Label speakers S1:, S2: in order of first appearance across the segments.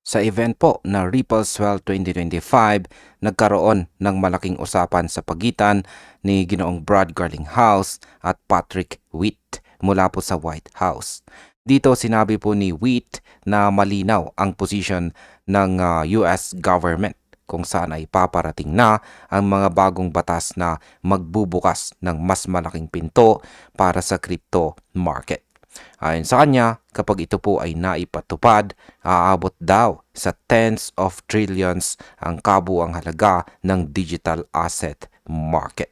S1: Sa event po na Ripple Swell 2025, nagkaroon ng malaking usapan sa pagitan ni Ginoong Brad Garlinghouse at Patrick Witt mula po sa White House. Dito sinabi po ni Witt na malinaw ang posisyon ng US government kung saan ay paparating na ang mga bagong batas na magbubukas ng mas malaking pinto para sa crypto market. Ayon sa kanya, kapag ito po ay naipatupad, aabot daw sa tens of trillions ang kabuang halaga ng digital asset market.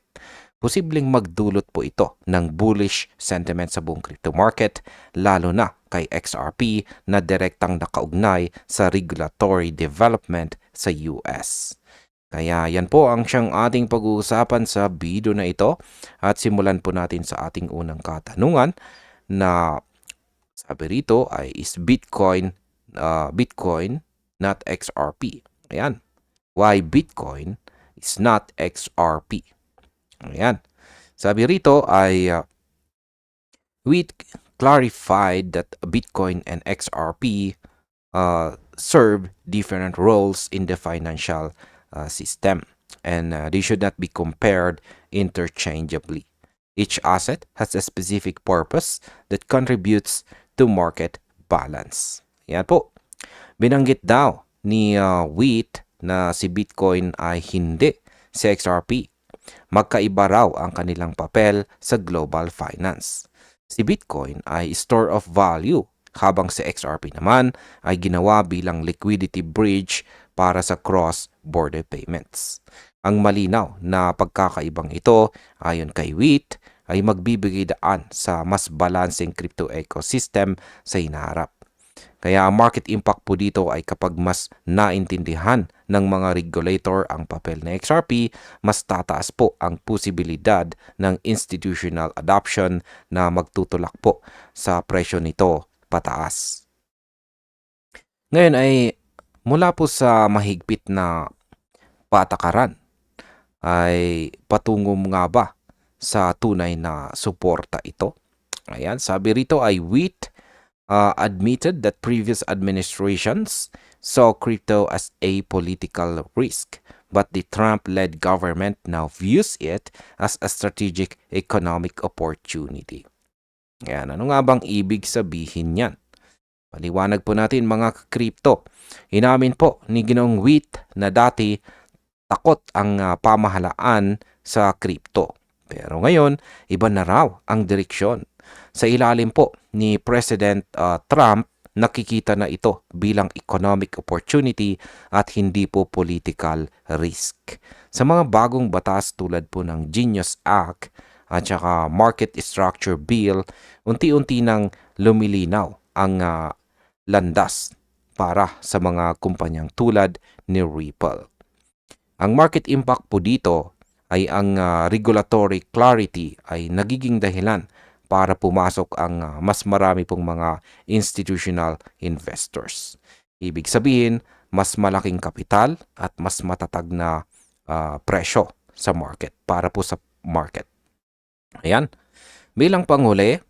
S1: Posibleng magdulot po ito ng bullish sentiment sa buong crypto market, lalo na kay XRP na direktang nakaugnay sa regulatory development sa US. Kaya yan po ang siyang ating pag-uusapan sa video na ito at simulan po natin sa ating unang katanungan na sabi rito ay is Bitcoin not XRP. Ayan. Why Bitcoin is not XRP. Ayan. Sabi rito ay we clarified that Bitcoin and XRP serve different roles in the financial system and they should not be compared interchangeably. Each asset has a specific purpose that contributes to market balance. Yan po. Binanggit daw ni Witt na si Bitcoin ay hindi si XRP. Magkaiba raw ang kanilang papel sa global finance. Si Bitcoin ay store of value habang si XRP naman ay ginawa bilang liquidity bridge para sa cross-border payments. Ang malinaw na pagkakaibang ito ayon kay Witt ay magbibigay daan sa mas balancing crypto ecosystem sa hinaharap. Kaya ang market impact po dito ay kapag mas naintindihan ng mga regulator ang papel ng XRP, mas tataas po ang posibilidad ng institutional adoption na magtutulak po sa presyo nito pataas. Ngayon ay mula po sa mahigpit na patakaran ay patungo nga ba sa tunay na suporta ito? Ayan, sabi rito ay Witt admitted that previous administrations saw crypto as a political risk, but the Trump-led government now views it as a strategic economic opportunity. Ayan, ano nga bang ibig sabihin yan? Paliwanag po natin mga crypto. Inamin po ni Ginoong Witt na dati takot ang pamahalaan sa crypto. Pero ngayon, iba na raw ang direksyon. Sa ilalim po ni President Trump, nakikita na ito bilang economic opportunity at hindi po political risk. Sa mga bagong batas tulad po ng Genius Act at saka Market Structure Bill, unti-unti nang lumilinaw ang landas para sa mga kumpanyang tulad ni Ripple. Ang market impact po dito ay ang regulatory clarity ay nagiging dahilan para pumasok ang mas marami pong mga institutional investors. Ibig sabihin, mas malaking kapital at mas matatag na presyo sa market para po sa market. Ayan. Bilang panghuli,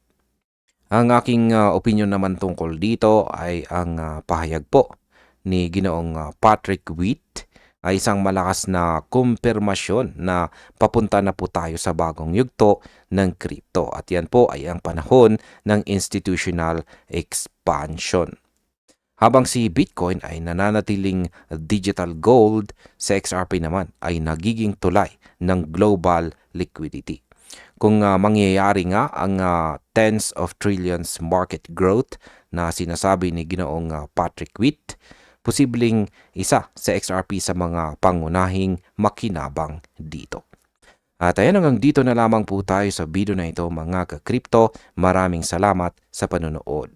S1: ang aking opinion naman tungkol dito ay ang pahayag po ni Ginoong Patrick Witt ay isang malakas na kumpirmasyon na papunta na po tayo sa bagong yugto ng crypto. At yan po ay ang panahon ng institutional expansion. Habang si Bitcoin ay nananatiling digital gold, si XRP naman ay nagiging tulay ng global liquidity. Kung mangyayari nga ang tens of trillions market growth na sinasabi ni Ginoong Patrick Witt, posibleng isa sa XRP sa mga pangunahing makinabang dito. At ayan, hanggang dito na lamang po tayo sa video na ito mga ka-crypto. Maraming salamat sa panonood.